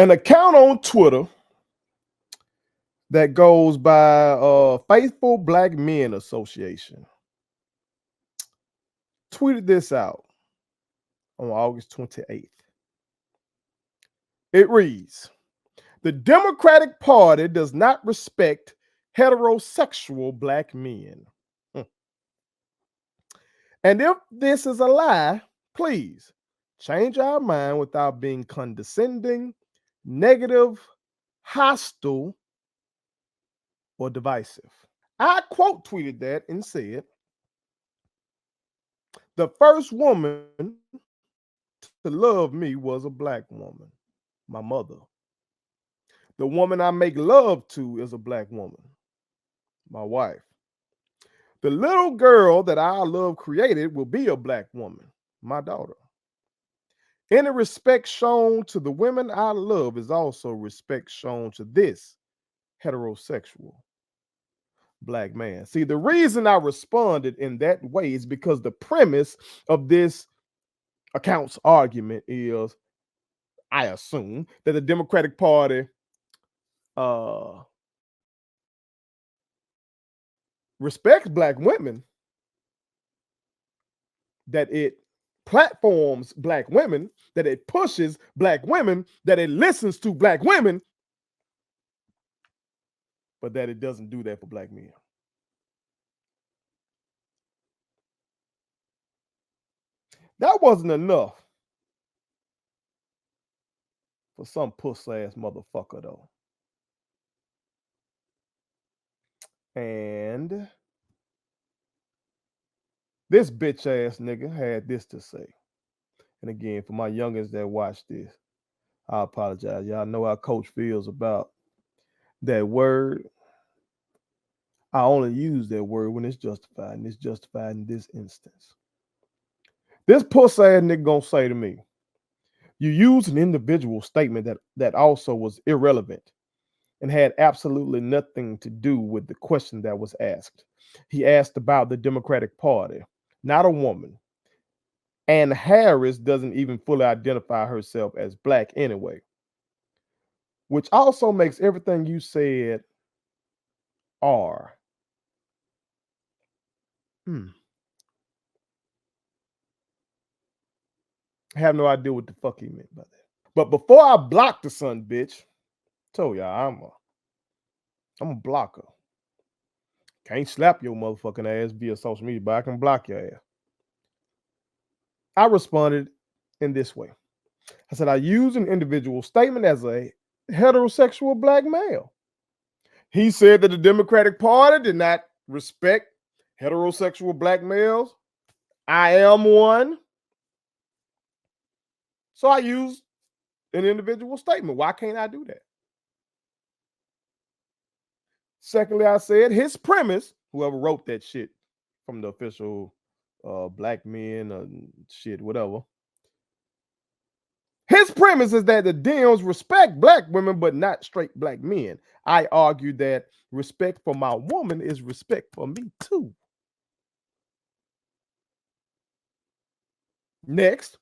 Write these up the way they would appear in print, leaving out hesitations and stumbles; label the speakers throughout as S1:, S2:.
S1: An account on Twitter that goes by Faithful Black Men Association tweeted this out on August 28th. It reads, "The Democratic Party does not respect heterosexual black men. And if this is a lie, please change our mind without being condescending, negative, hostile, or divisive." I quote tweeted that and said, "The first woman to love me was a black woman, my mother. The woman I make love to is a black woman, my wife. The little girl that our love created will be a black woman, my daughter. Any respect shown to the women I love is also respect shown to this heterosexual black man." See, the reason I responded in that way is because the premise of this account's argument is, I assume, that the Democratic Party uh, respects black women, that it platforms black women, that it pushes black women, that it listens to black women, but that it doesn't do that for black men. That wasn't enough for some puss-ass motherfucker, though. And this bitch-ass nigga had this to say. And again, for my youngins that watch this, I apologize. Y'all know how Coach feels about that word. I only use that word when it's justified, and it's justified in this instance. This puss-ass nigga gonna say to me, "You used an individual statement that also was irrelevant and had absolutely nothing to do with the question that was asked. He asked about the Democratic Party, not a woman. And Harris doesn't even fully identify herself as black anyway, which also makes everything you said are." I have no idea what the fuck he meant by that. But before I block the son bitch, told y'all I'm a blocker. Can't slap your motherfucking ass via social media, but I can block your ass. I responded in this way. I said, "I use an individual statement as a heterosexual black male. He said that the Democratic Party did not respect heterosexual black males. I am one. So I used an individual statement. Why can't I do that?" Secondly, I said his premise, whoever wrote that shit from the official black men shit, whatever. His premise is that the Dems respect black women, but not straight black men. I argue that respect for my woman is respect for me too. Next,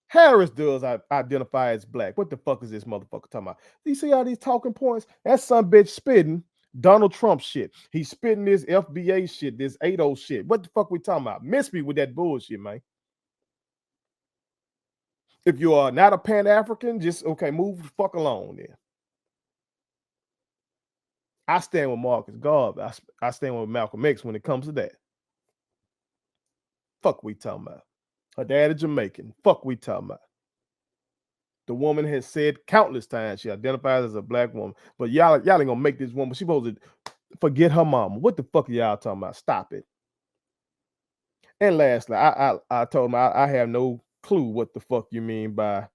S1: Harris does identify as black. What the fuck is this motherfucker talking about? Do you see all these talking points? That son bitch spitting Donald Trump shit. He's spitting this FBA shit, this 80 shit. What the fuck we talking about? Miss me with that bullshit, man. If you are not a Pan-African, just okay, move the fuck along then. I stand with Marcus Garvey. I stand with Malcolm X when it comes to that. Fuck we talking about. Her dad is Jamaican. Fuck we talking about. The woman has said countless times she identifies as a black woman. But y'all ain't gonna make this woman. She supposed to forget her mama. What the fuck are y'all talking about? Stop it. And lastly, I told him I have no clue what the fuck you mean by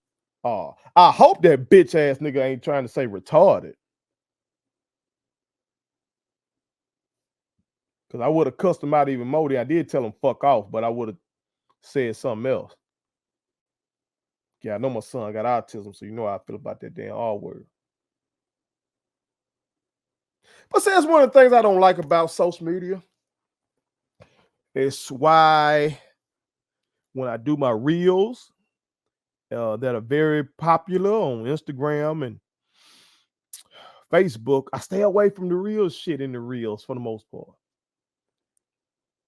S1: I hope that bitch ass nigga ain't trying to say retarded. Because I would have cussed him out even more than I did tell him fuck off, but I would have said something else. Yeah, I know my son got autism, so you know how I feel about that damn R word. But see, that's one of the things I don't like about social media. It's why when I do my reels that are very popular on Instagram and Facebook, I stay away from the real shit in the reels for the most part.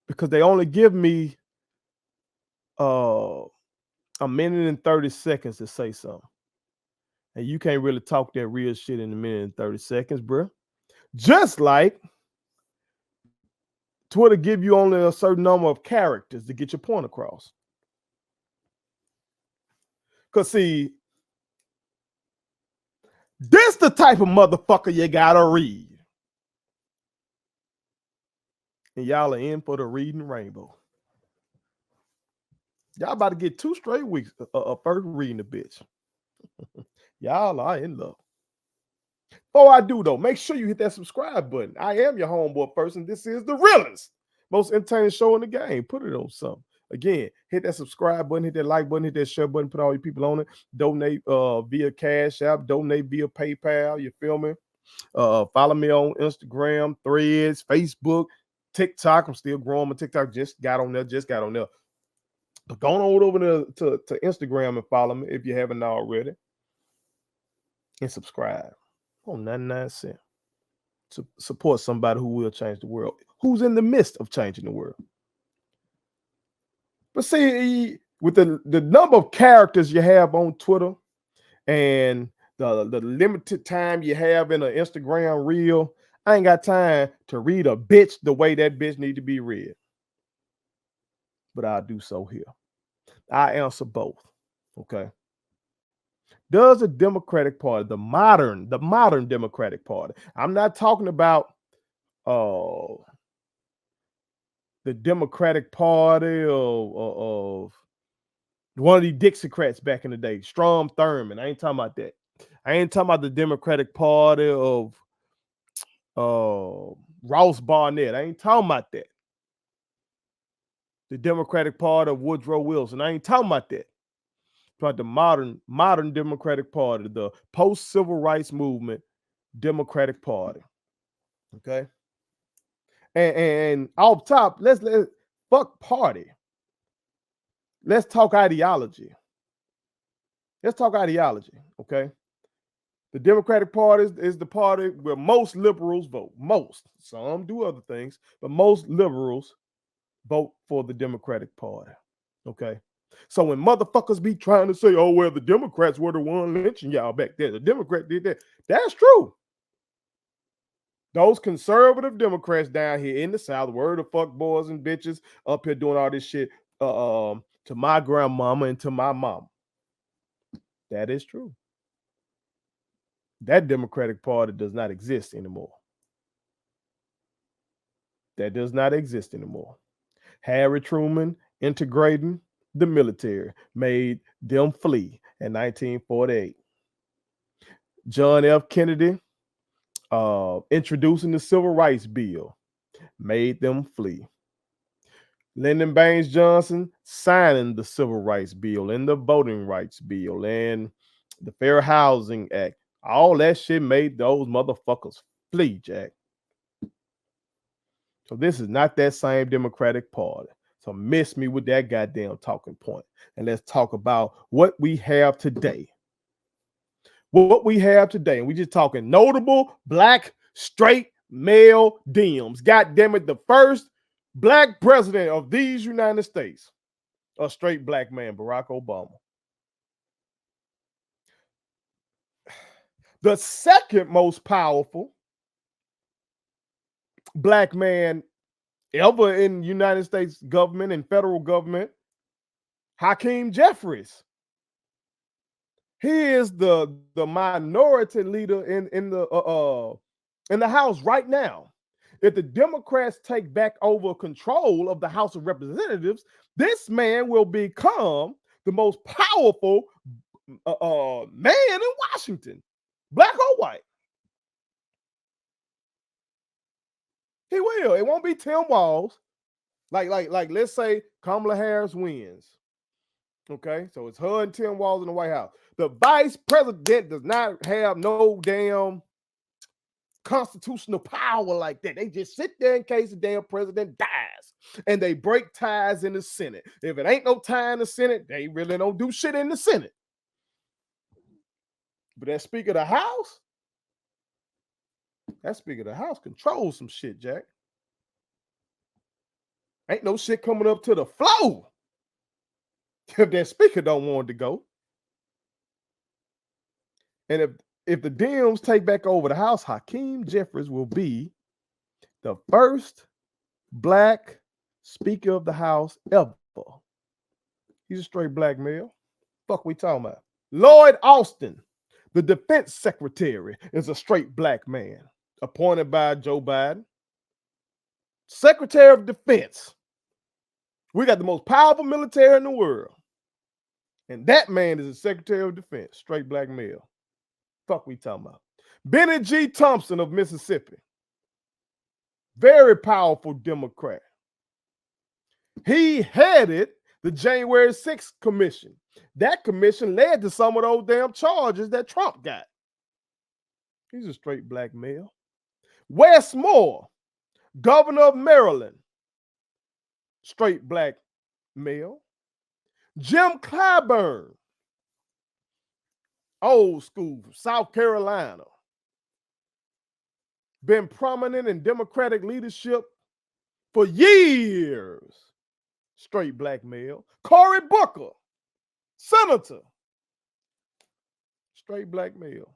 S1: Because they only give me a minute and 30 seconds to say something. And you can't really talk that real shit in a minute and 30 seconds, bro. Just like Twitter give you only a certain number of characters to get your point across. Because, see, this the type of motherfucker you gotta read. And y'all are in for the reading rainbow. Y'all about to get 2 straight weeks first reading the bitch. Y'all are in love. Before I do, though, make sure you hit that subscribe button. I am your homeboy person. This is the realest, most entertaining show in the game. Put it on something. Again, hit that subscribe button, hit that like button, hit that share button, put all your people on it. Donate via Cashapp, donate via PayPal. You feel me? Follow me on Instagram, Threads, Facebook, TikTok. I'm still growing my TikTok. Just got on there. But go on over to Instagram and follow me if you haven't already. And subscribe. On 99 cents. To support somebody who will change the world, who's in the midst of changing the world. But see, with the number of characters you have on Twitter and the limited time you have in an Instagram reel, I ain't got time to read a bitch the way that bitch need to be read. But I'll do so here. I answer both. Okay. Does the Democratic Party, the modern Democratic Party, I'm not talking about the Democratic Party of one of these Dixiecrats back in the day, Strom Thurmond. I ain't talking about that. I ain't talking about the Democratic Party of Ross Barnett. I ain't talking about that. The Democratic Party of Woodrow Wilson. I ain't talking about that. But the modern Democratic Party, the post-civil rights movement Democratic Party. Okay. And off top, let's fuck party. Let's talk ideology. Okay. The Democratic Party is the party where most liberals vote. Most. Some do other things, but most liberals vote for the Democratic Party. Okay. So when motherfuckers be trying to say, oh, well, the Democrats were the one lynching y'all back there, the Democrat did that. That's true. Those conservative Democrats down here in the South were the fuck boys and bitches up here doing all this shit to my grandmama and to my mom. That is true. That Democratic Party does not exist anymore. That does not exist anymore. Harry Truman integrating the military made them flee in 1948. John F. Kennedy introducing the Civil Rights Bill made them flee. Lyndon Baines Johnson signing the Civil Rights Bill and the Voting Rights Bill and the Fair Housing Act. All that shit made those motherfuckers flee, Jack. So this is not that same Democratic Party. So miss me with that goddamn talking point. And let's talk about what we have today. What we have today. And we just talking notable black straight male Dems. God damn it, the first black president of these United States. A straight black man, Barack Obama. The second most powerful black man ever in United States government and federal government, Hakeem Jeffries. He is the minority leader in the House right now. If the Democrats take back over control of the House of Representatives, this man will become the most powerful man in Washington, black or white. He will. It won't be Tim Walz. Like let's say Kamala Harris wins. Okay, so it's her and Tim Walz in the White House. The vice president does not have no damn constitutional power like that. They just sit there in case the damn president dies, and they break ties in the Senate. If it ain't no tie in the Senate, they really don't do shit in the Senate. But as Speaker of the House, That Speaker of the House controls some shit, Jack. Ain't no shit coming up to the floor if that Speaker don't want it to go. And if the Dems take back over the House, Hakeem Jeffries will be the first black Speaker of the House ever. He's a straight black male. Fuck we talking about? Lloyd Austin, the defense secretary, is a straight black man appointed by Joe Biden. Secretary of Defense. We got the most powerful military in the world. And that man is the Secretary of Defense, straight black male. Fuck we talking about? Benny G. Thompson of Mississippi. Very powerful Democrat. He headed the January 6th commission. That commission led to some of those damn charges that Trump got. He's a straight black male. Wes Moore, governor of Maryland, straight black male. Jim Clyburn, old school, South Carolina, been prominent in Democratic leadership for years, straight black male. Cory Booker, senator, straight black male.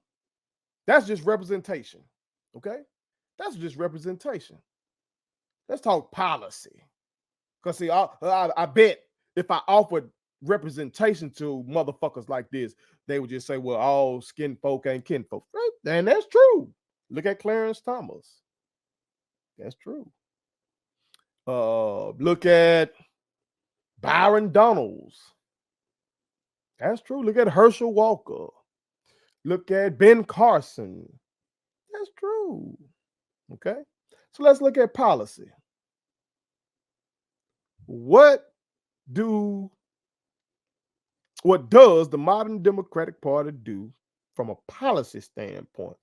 S1: That's just representation, okay? That's just representation. Let's talk policy. Because see, I bet if I offered representation to motherfuckers like this, they would just say, well, all skin folk ain't kin folk. And that's true. Look at Clarence Thomas. That's true. Look at Byron Donalds. That's true. Look at Herschel Walker. Look at Ben Carson. That's true. Okay. So let's look at policy. What does the modern Democratic Party do from a policy standpoint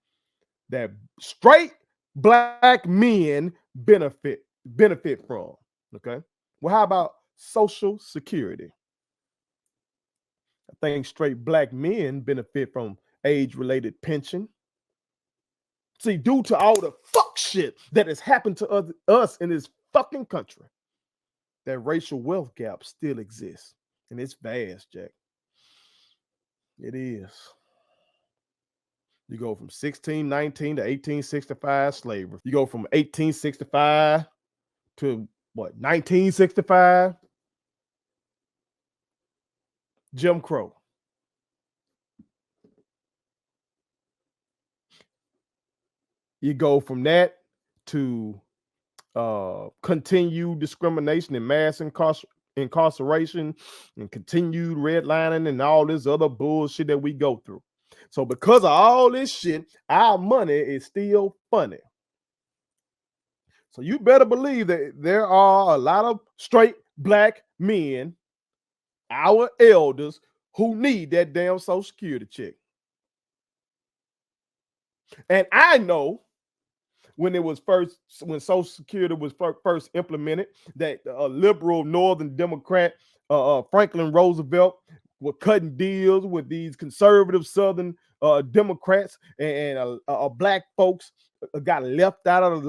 S1: that straight black men benefit from? Okay. Well, how about Social Security? I think straight black men benefit from age-related pension. See, due to all the fuck shit that has happened to us in this fucking country, that racial wealth gap still exists. And it's vast, Jack. It is. You go from 1619 to 1865 slavery. You go from 1865 to what, 1965? Jim Crow. You go from that to continued discrimination and mass incarceration and continued redlining and all this other bullshit that we go through. So because of all this shit, our money is still funny. So you better believe that there are a lot of straight black men, our elders, who need that damn Social Security check. And I know when Social Security was first implemented, that a liberal Northern Democrat, Franklin Roosevelt, were cutting deals with these conservative Southern Democrats, and black folks got left out of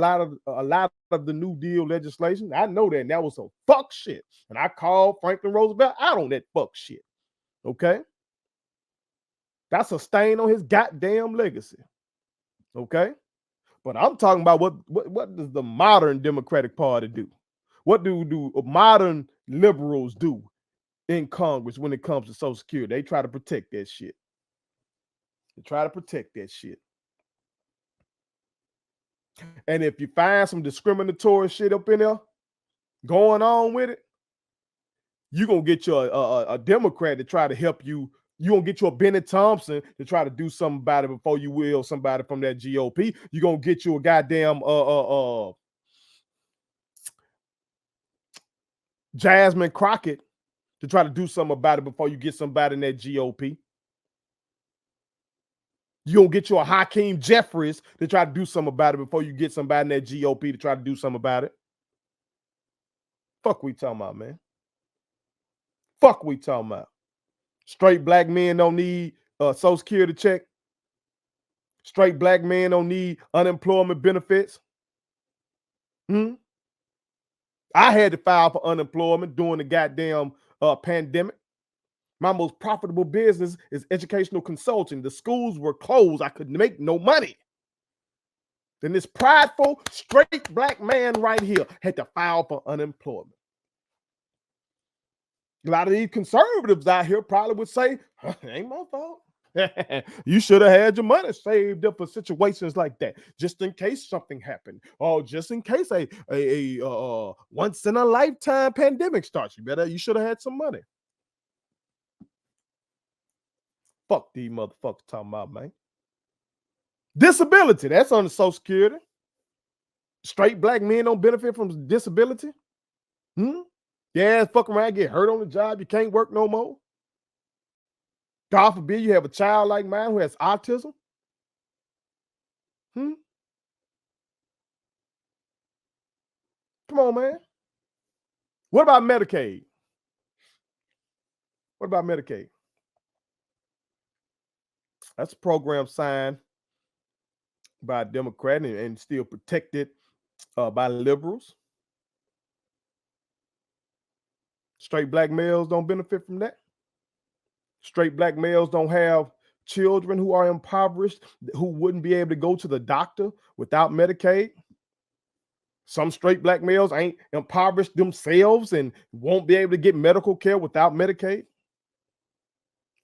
S1: a lot of the New Deal legislation. I know that, and that was some fuck shit. And I called Franklin Roosevelt out on that fuck shit. Okay, that's a stain on his goddamn legacy. Okay. But I'm talking about what does the modern Democratic Party do? What do modern liberals do in Congress when it comes to Social Security? They try to protect that shit. They try to protect that shit. And if you find some discriminatory shit up in there going on with it, you're going to get you a Democrat to try to help you. You're going to get you a Benny Thompson to try to do something about it before you will somebody from that GOP. You're going to get you a goddamn Jasmine Crockett to try to do something about it before you get somebody in that GOP. You're going to get you a Hakeem Jeffries to try to do something about it before you get somebody in that GOP to try to do something about it. Fuck we talking about, man. Fuck we talking about. Straight black men don't need a Social Security check. Straight black men don't need unemployment benefits. Hmm? I had to file for unemployment during the goddamn pandemic. My most profitable business is educational consulting. The schools were closed. I could make no money. Then this prideful, straight black man right here had to file for unemployment. A lot of these conservatives out here probably would say, ain't my fault. You should have had your money saved up for situations like that, just in case something happened, or just in case a once in a lifetime pandemic starts. You should have had some money. Fuck these motherfuckers talking about, man. Disability, that's on the Social Security. Straight black men don't benefit from disability. Yeah, fuck around, get hurt on the job, you can't work no more. God forbid you have a child like mine who has autism. Come on, man. What about Medicaid? What about Medicaid? That's a program signed by a Democrat and still protected by liberals. Straight black males don't benefit from that. Straight black males don't have children who are impoverished, who wouldn't be able to go to the doctor without Medicaid. Some straight black males ain't impoverished themselves and won't be able to get medical care without Medicaid.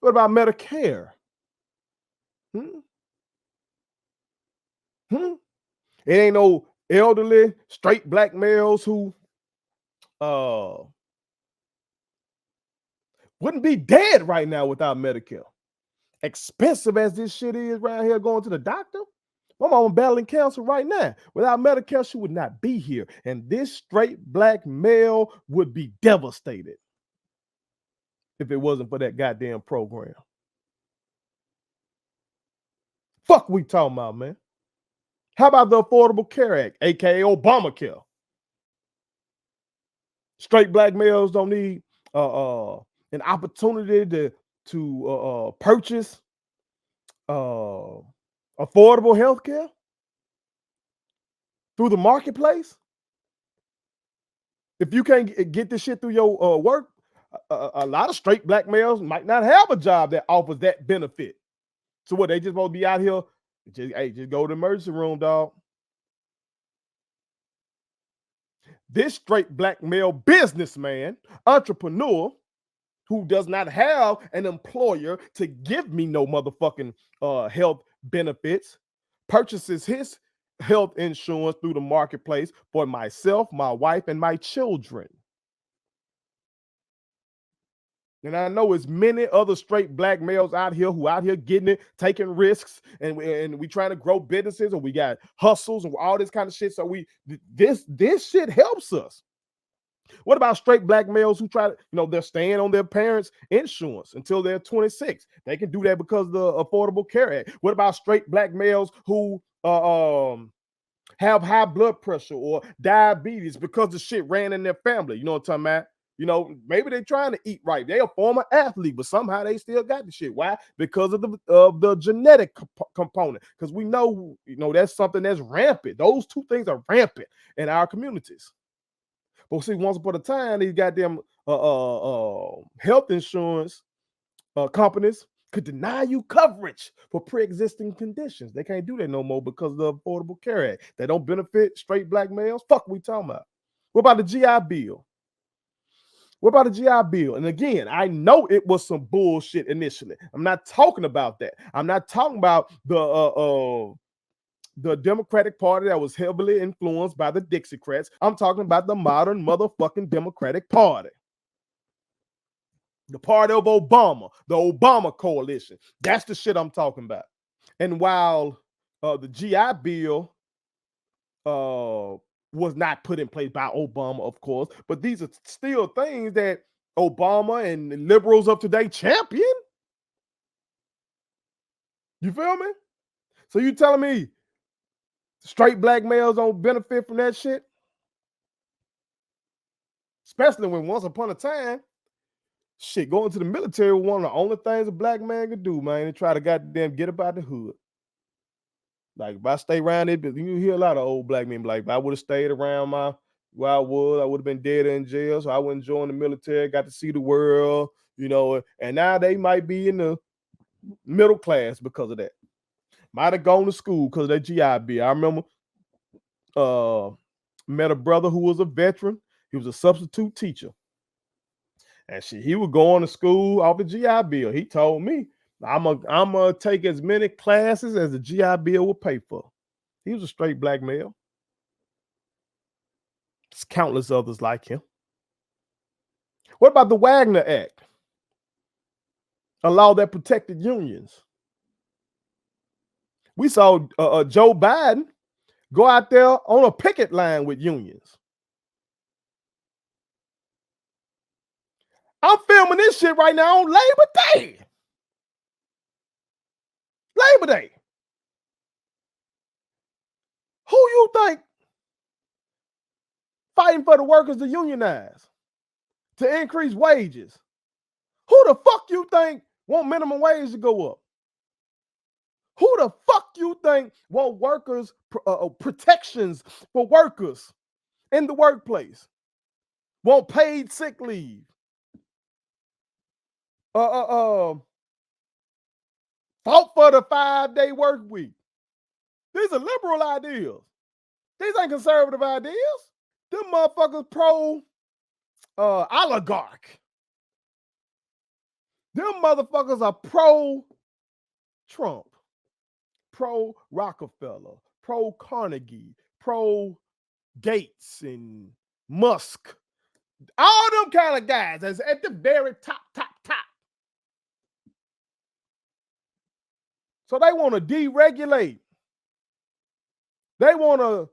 S1: What about Medicare? Hmm? Hmm? It ain't no elderly straight black males who wouldn't be dead right now without Medicare. Expensive as this shit is right here going to the doctor. My mama battling cancer right now. Without Medicare, she would not be here. And this straight black male would be devastated if it wasn't for that goddamn program. Fuck we talking about, man. How about the Affordable Care Act, aka Obamacare? Straight black males don't need an opportunity to purchase affordable health care through the marketplace. If you can't get this shit through your work, a lot of straight black males might not have a job that offers that benefit. So what, they just supposed to be out here, just go to the emergency room, dog. This straight black male businessman, entrepreneur, who does not have an employer to give me no motherfucking health benefits, purchases his health insurance through the marketplace for myself, my wife, and my children. And I know it's many other straight black males out here who out here getting it, taking risks, and we trying to grow businesses, and we got hustles and all this kind of shit. So this shit helps us. What about straight black males who try to, they're staying on their parents' insurance until they're 26? They can do that because of the Affordable Care Act. What about straight black males who have high blood pressure or diabetes because the shit ran in their family? You know what I'm talking about? Maybe they're trying to eat right. They're a former athlete, but somehow they still got the shit. Why? Because of the genetic component. Because we know, that's something that's rampant. Those two things are rampant in our communities. But see, once upon a time, these goddamn health insurance companies could deny you coverage for pre-existing conditions. They can't do that no more because of the Affordable Care Act. They don't benefit straight black males. Fuck we talking about. What about the GI Bill? What about the GI Bill? And again, I know it was some bullshit initially. I'm not talking about that. I'm not talking about the Democratic Party that was heavily influenced by the Dixiecrats. I'm talking about the modern motherfucking Democratic Party. The party of Obama, the Obama coalition. That's the shit I'm talking about. And while the GI Bill was not put in place by Obama, of course, but these are still things that Obama and the liberals of today champion. You feel me? So you telling me straight black males don't benefit from that shit? Especially when once upon a time, shit, going to the military was one of the only things a black man could do, man, and try to goddamn get up out the hood. Like if I stay around it, you hear a lot of old black men be like, if I would have stayed around where I would have been dead in jail. So I wouldn't join the military, got to see the world, and now they might be in the middle class because of that. Might have gone to school because of that GI Bill. I remember met a brother who was a veteran. He was a substitute teacher. And he was going to school off the GI Bill. He told me, I'm gonna take as many classes as the GI Bill will pay for. He was a straight black male. There's countless others like him. What about the Wagner Act? A law that protected unions. We saw Joe Biden go out there on a picket line with unions. I'm filming this shit right now on Labor Day. Labor Day. Who you think fighting for the workers to unionize, to increase wages? Who the fuck you think want minimum wage to go up? Who the fuck you think want workers protections for workers in the workplace? Want paid sick leave? Fought for the 5-day work week. These are liberal ideas. These ain't conservative ideas. Them motherfuckers pro oligarch. Them motherfuckers are pro Trump, pro Rockefeller, pro Carnegie, pro Gates and Musk. All them kind of guys that's at the very top. So they want to deregulate. They want to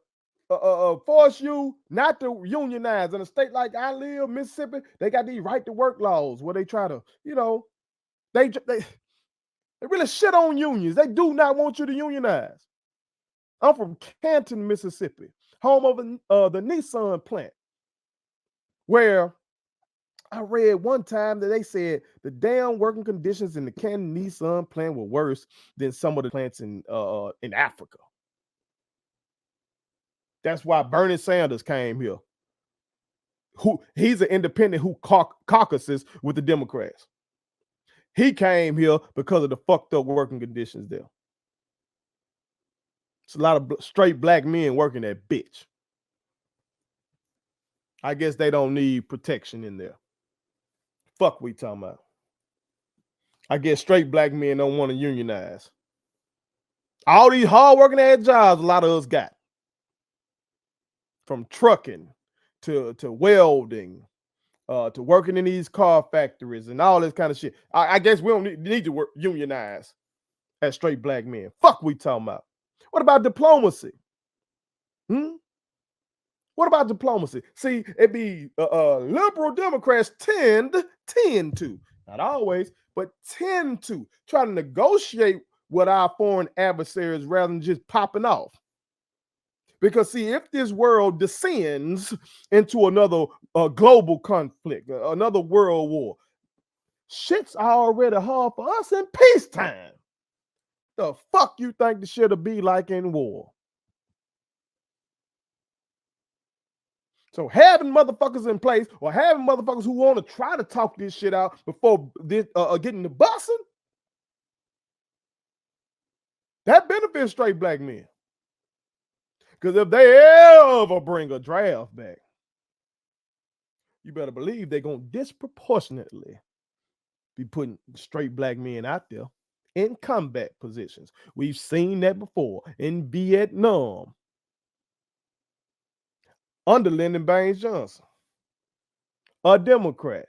S1: force you not to unionize. In a state like I live, Mississippi, they got these right to work laws where they try to, they really shit on unions. They do not want you to unionize. I'm from Canton, Mississippi, home of the Nissan plant, where I read one time that they said the damn working conditions in the Canton Nissan plant were worse than some of the plants in Africa. That's why Bernie Sanders came here. He's an independent who caucuses with the Democrats. He came here because of the fucked up working conditions there. It's a lot of straight black men working that bitch. I guess they don't need protection in there. Fuck we talking about. I guess straight black men don't want to unionize. All these hard working ass jobs a lot of us got. From trucking to welding, to working in these car factories and all this kind of shit. I guess we don't need to unionize as straight black men. Fuck we talking about. What about diplomacy? What about diplomacy? See, it be liberal Democrats tend to, not always, but tend to try to negotiate with our foreign adversaries rather than just popping off. Because see, if this world descends into another global conflict, another world war, shit's already hard for us in peacetime. The fuck you think the shit'll be like in war? So having motherfuckers in place or having motherfuckers who want to try to talk this shit out before this, getting the busing, that benefits straight black men. Because if they ever bring a draft back, you better believe they're going to disproportionately be putting straight black men out there in combat positions. We've seen that before in Vietnam under Lyndon Baines Johnson, a Democrat.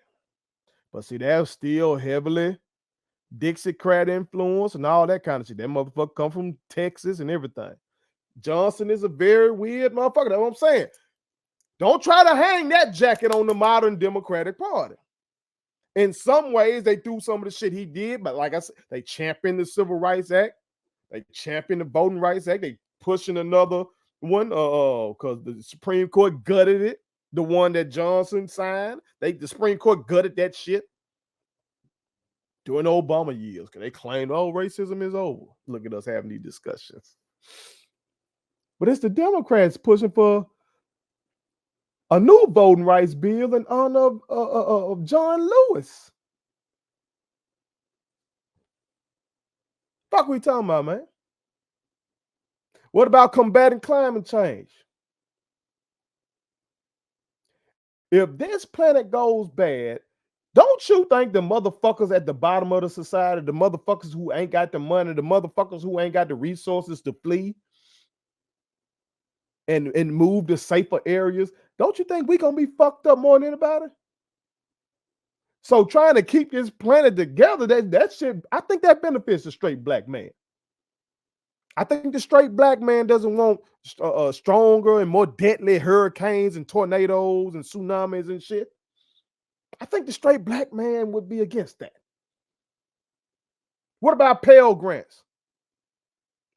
S1: But see, they're still heavily Dixiecrat influence and all that kind of shit. That motherfucker come from Texas and everything. Johnson is a very weird motherfucker. That's what I'm saying. Don't try to hang that jacket on the modern Democratic Party. In some ways, they do some of the shit he did, but like I said, they championed the Civil Rights Act. They championed the Voting Rights Act. They pushing another one because the Supreme Court gutted it. The one that Johnson signed. The Supreme Court gutted that shit during the Obama years because they claimed, oh, racism is over. Look at us having these discussions. But it's the Democrats pushing for a new voting rights bill in honor of John Lewis. Fuck we talking about, man? What about combating climate change? If this planet goes bad, don't you think the motherfuckers at the bottom of the society, the motherfuckers who ain't got the money, the motherfuckers who ain't got the resources to flee and move to safer areas, don't you think we gonna be fucked up more than anybody? So trying to keep this planet together, that shit, I think that benefits the straight black man. I think the straight black man doesn't want stronger and more deadly hurricanes and tornadoes and tsunamis and shit. I think the straight black man would be against that. What about Pell Grants?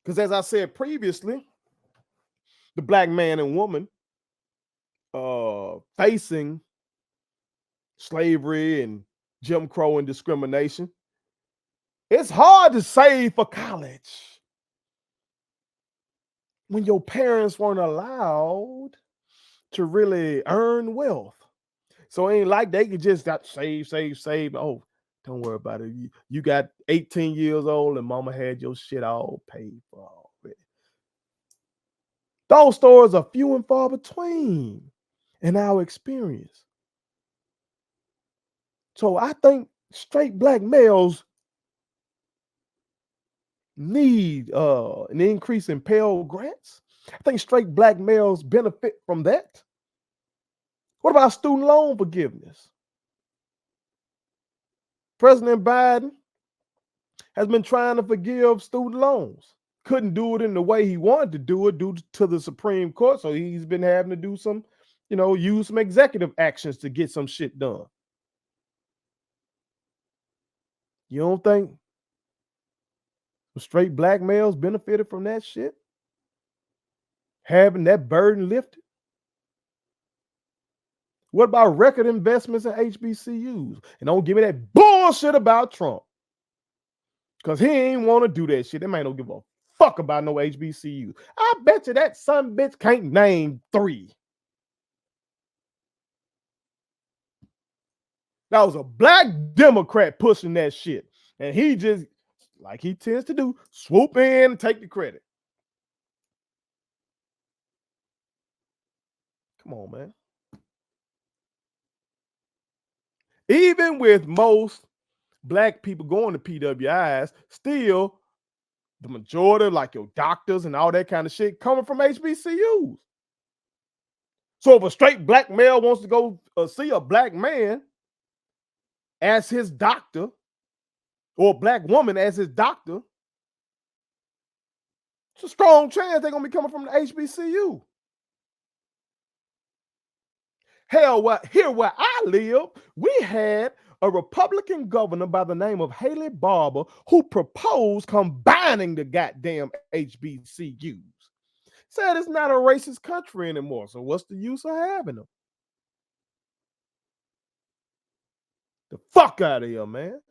S1: Because as I said previously, the black man and woman facing slavery and Jim Crow and discrimination, it's hard to save for college when your parents weren't allowed to really earn wealth. So it ain't like they could just save. Oh, don't worry about it. You got 18 years old and mama had your shit all paid for already. Those stories are few and far between in our experience. So I think straight black males need an increase in Pell Grants. I think straight black males benefit from that. What about student loan forgiveness? President Biden has been trying to forgive student loans. Couldn't do it in the way he wanted to do it due to the Supreme Court. So he's been having to do some, use some executive actions to get some shit done. You don't think straight black males benefited from that shit? Having that burden lifted? What about record investments in HBCUs? And don't give me that bullshit about Trump. Because he ain't want to do that shit. That man don't give a fuck about no HBCU. I bet you that son bitch can't name 3. That was a black Democrat pushing that shit. And he just, like he tends to do, swoop in and take the credit. Come on, man. Even with most black people going to PWIs, still the majority, like your doctors and all that kind of shit, coming from HBCUs. So if a straight black male wants to go see a black man as his doctor, or a black woman as his doctor, it's a strong chance they're going to be coming from the HBCU. Hell, here where I live, we had a Republican governor by the name of Haley Barbour who proposed combining the goddamn HBCUs. Said it's not a racist country anymore, so what's the use of having them? The fuck out of here, man.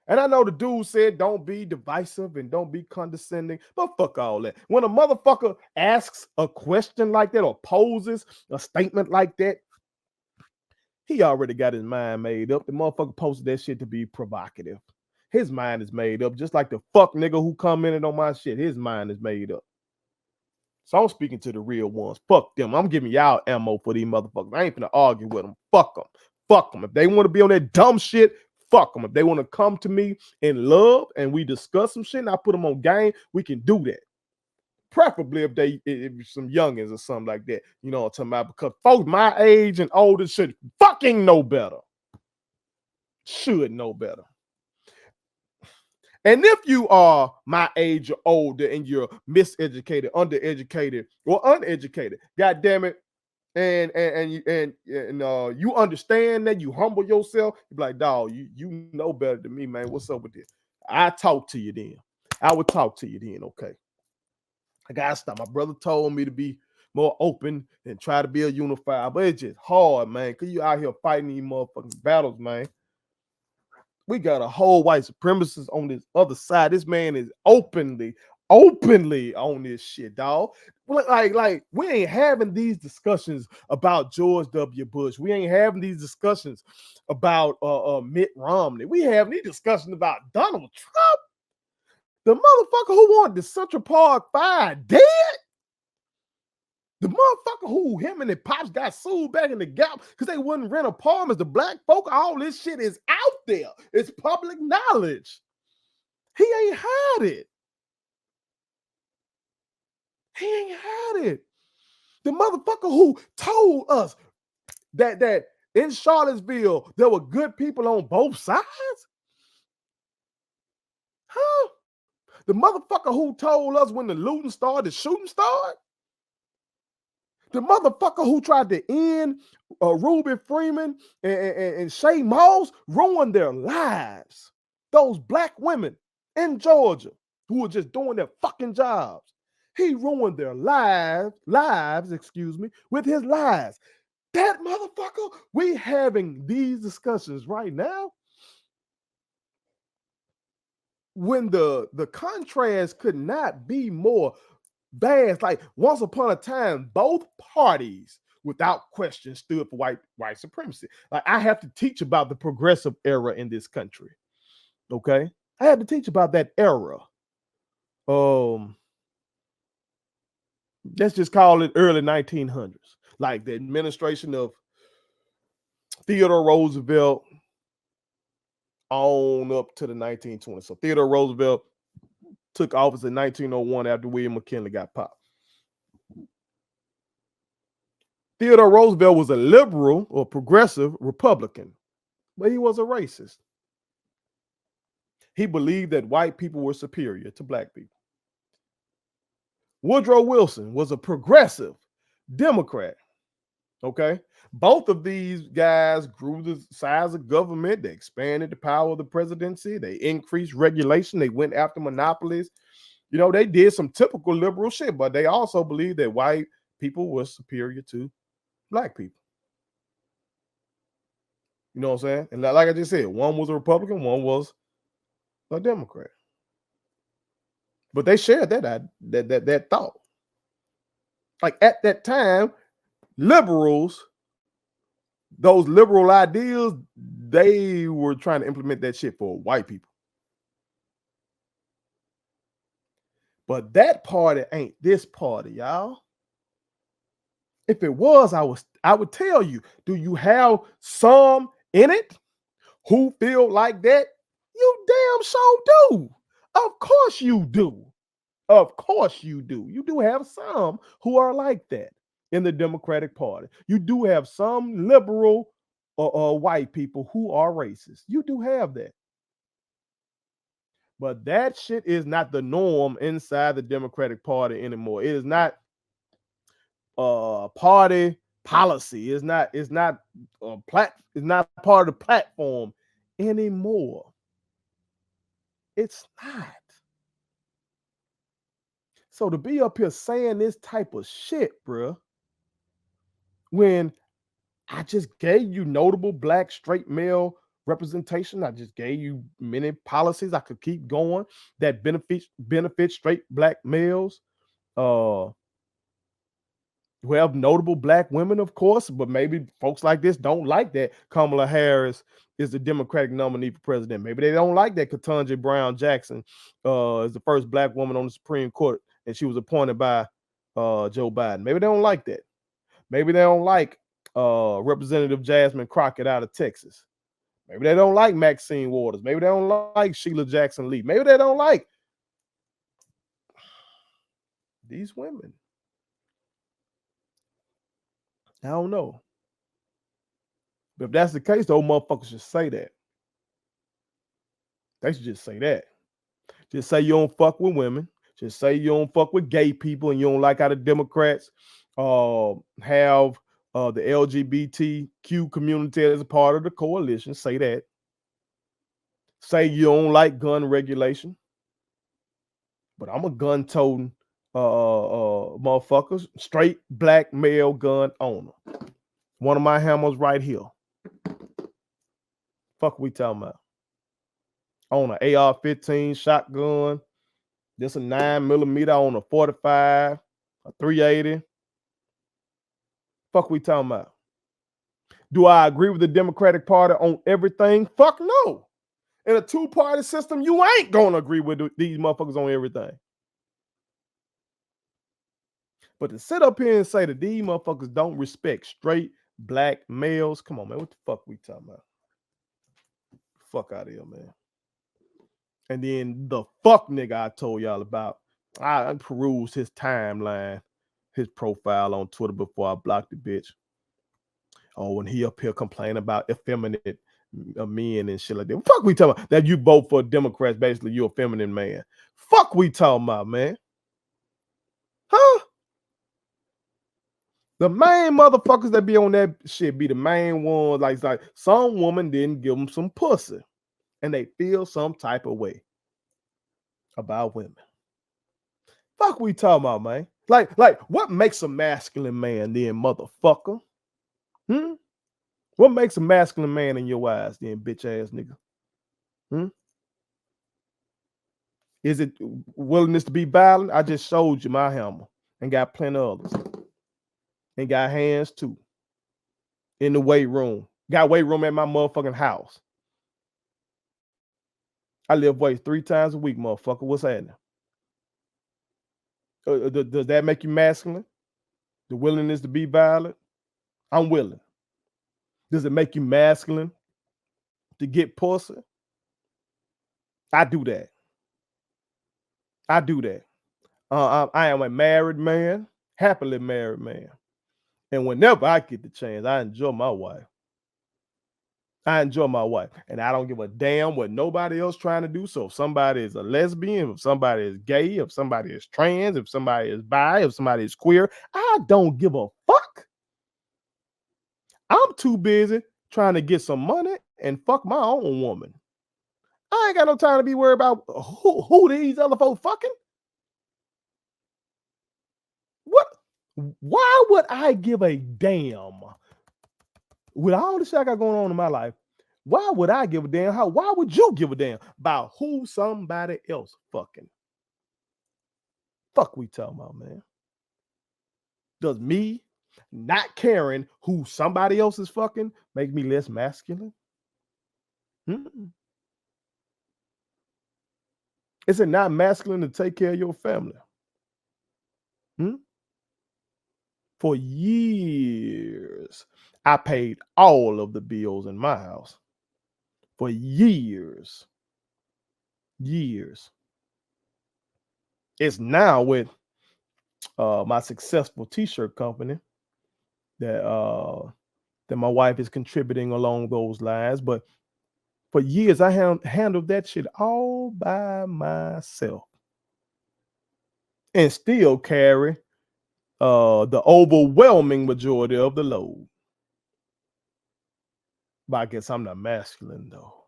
S1: And I know the dude said don't be divisive and don't be condescending, but fuck all that. When a motherfucker asks a question like that or poses a statement like that, he already got his mind made up. The motherfucker posted that shit to be provocative. His mind is made up, just like the fuck nigga who commented on my shit. His mind is made up. So I'm speaking to the real ones. Fuck them. I'm giving y'all ammo for these motherfuckers. I ain't finna argue with them. Fuck them. Fuck them. If they want to be on that dumb shit, fuck them. If they want to come to me in love and we discuss some shit and I put them on game, we can do that. Preferably if some youngins or something like that. You know what I'm talking about? Because folks my age and older should fucking know better. Should know better. And if you are my age or older and you're miseducated, undereducated, or uneducated, god damn it, and you understand that, you humble yourself, you be like, dog, you know better than me, man. What's up with this? I talk to you then. I would talk to you then, okay? I gotta stop. My brother told me to be more open and try to be a unifier, but it's just hard, man, because you out here fighting these motherfucking battles, man. We got a whole white supremacist on this other side. This man is openly openly on this shit, dog. Like we ain't having these discussions about George W. Bush. We ain't having these discussions about Mitt Romney. We having these discussions about Donald Trump, the motherfucker who wanted the Central Park fire dead. The motherfucker who him and his pops got sued back in the Gap because they wouldn't rent apartments. The black folk, all this shit is out there. It's public knowledge. He ain't had it. He ain't had it. The motherfucker who told us that in Charlottesville there were good people on both sides? Huh? The motherfucker who told us when the looting started, the shooting started? The motherfucker who tried to end Ruby Freeman and Shay Moss ruined their lives. Those black women in Georgia who were just doing their fucking jobs. He ruined their lives, with his lies. That motherfucker, we having these discussions right now when the contrast could not be more vast. Like once upon a time, both parties, without question, stood for white supremacy. Like I have to teach about the progressive era in this country. Okay, I had to teach about that era. Let's just call it early 1900s, like the administration of Theodore Roosevelt on up to the 1920s. So Theodore Roosevelt took office in 1901 after William McKinley got popped. Theodore Roosevelt was a liberal or progressive Republican, but he was a racist. He believed that white people were superior to black people. Woodrow Wilson was a progressive Democrat. Okay. Both of these guys grew the size of government. They expanded the power of the presidency. They increased regulation. They went after monopolies. You know, they did some typical liberal shit, but they also believed that white people were superior to black people. You know what I'm saying? And like I just said, one was a Republican, one was a Democrat. But they shared that thought. Like at that time, liberals, those liberal ideas, they were trying to implement that shit for white people. But that party ain't this party, y'all. If it was, I would tell you, do you have some in it who feel like that? You damn sure do. Of course you do. Of course you do. You do have some who are like that in the Democratic Party. You do have some liberal or white people who are racist. You do have that. But that shit is not the norm inside the Democratic Party anymore. It is not party policy. It's not it's not part of the platform anymore. It's not. So to be up here saying this type of shit, bruh, when I just gave you notable black straight male representation, I just gave you many policies. I could keep going that benefit straight black males. We have notable black women, of course, but maybe folks like this don't like that Kamala Harris is the Democratic nominee for president. Maybe they don't like that Ketanji Brown Jackson is the first black woman on the Supreme Court, and she was appointed by Joe Biden. Maybe they don't like that. Maybe they don't like Representative Jasmine Crockett out of Texas. Maybe they don't like Maxine Waters. Maybe they don't like Sheila Jackson Lee. Maybe they don't like these women. I don't know. But if that's the case, those motherfuckers should say that. They should just say that. Just say you don't fuck with women. Just say you don't fuck with gay people and you don't like how the Democrats have the LGBTQ community as a part of the coalition. Say that. Say you don't like gun regulation. But I'm a gun-toting motherfuckers, straight black male gun owner. One of my hammers right here. Fuck we talking about? On an AR-15 shotgun, This a 9mm on a 45, a 380. Fuck we talking about? Do I agree with the Democratic Party on everything? Fuck no. In a two-party system, you ain't gonna agree with these motherfuckers on everything. But to sit up here and say that these motherfuckers don't respect straight black males, come on, man. What the fuck we talking about? Fuck out of here, man. And then the fuck nigga I told y'all about, I perused his timeline, his profile on Twitter before I blocked the bitch. Oh, when he up here complaining about effeminate men and shit like that. Fuck we talking about? That you vote for Democrats, basically you a feminine man. Fuck we talking about, man. Huh? The main motherfuckers that be on that shit be the main ones. Like some woman didn't give them some pussy and they feel some type of way about women. Fuck we talking about, man. Like what makes a masculine man then, motherfucker? What makes a masculine man in your eyes then, bitch ass nigga? Is it willingness to be violent? I just showed you my hammer and got plenty of others. And got hands too. In the weight room. Got weight room at my motherfucking house. I lift weights 3 times a week, motherfucker. What's happening? Does that make you masculine? The willingness to be violent? I'm willing. Does it make you masculine to get pussy? I do that. I do that. I am a married man, happily married man. And whenever I get the chance, I enjoy my wife. And I don't give a damn what nobody else trying to do. So if somebody is a lesbian, if somebody is gay, if somebody is trans, if somebody is bi, if somebody is queer, I don't give a fuck. I'm too busy trying to get some money and fuck my own woman. I ain't got no time to be worried about who these other folks fucking. What? Why would I give a damn? With all the shit I got going on in my life, why would I give a damn? Why would you give a damn about who somebody else fucking? Fuck we talking about, man. Does me not caring who somebody else is fucking make me less masculine? Is it not masculine to take care of your family? For years, I paid all of the bills in my house. For years. It's now with my successful t-shirt company that my wife is contributing along those lines. But for years, I handled that shit all by myself and still carry the overwhelming majority of the load. But I guess I'm not masculine though.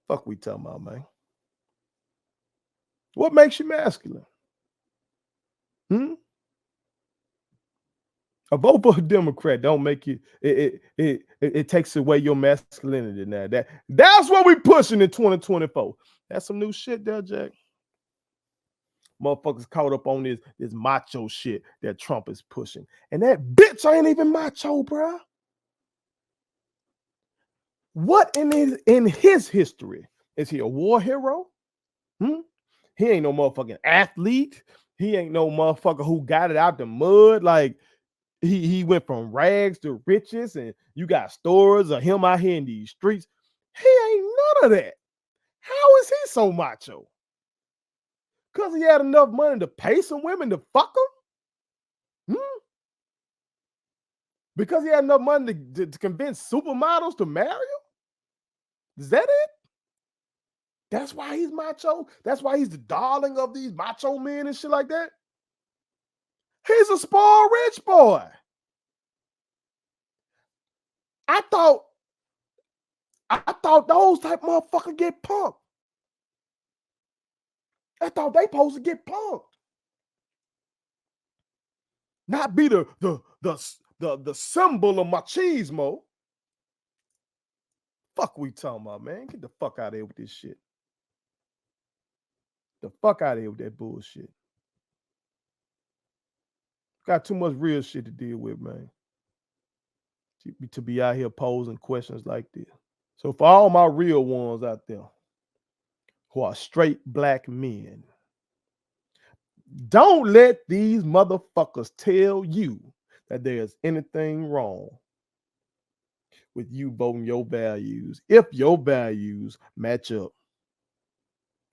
S1: Fuck we talking about, man. What makes you masculine? A vote for a Democrat don't make you. It takes away your masculinity now. That's what we pushing in 2024. That's some new shit there, Jack. Motherfuckers caught up on this macho shit that Trump is pushing, and that bitch ain't even macho, bruh. What in his history is he a war hero? He ain't no motherfucking athlete. He ain't no motherfucker who got it out the mud. Like he went from rags to riches, and you got stories of him out here in these streets. He ain't none of that. How is he so macho? Because he had enough money to pay some women to fuck him? Because he had enough money to convince supermodels to marry him? Is that it? That's why he's macho? That's why he's the darling of these macho men and shit like that? He's a spoiled rich boy. I thought those type motherfuckers get punked. I thought they supposed to get punked. Not be the symbol of machismo. Fuck we talking about, man. Get the fuck out of here with this shit. The fuck out of here with that bullshit. Got too much real shit to deal with, man. To be out here posing questions like this. So for all my real ones out there who are straight black men, don't let these motherfuckers tell you that there's anything wrong with you voting your values if your values match up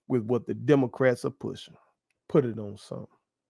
S1: with what the Democrats are pushing. Put it on something.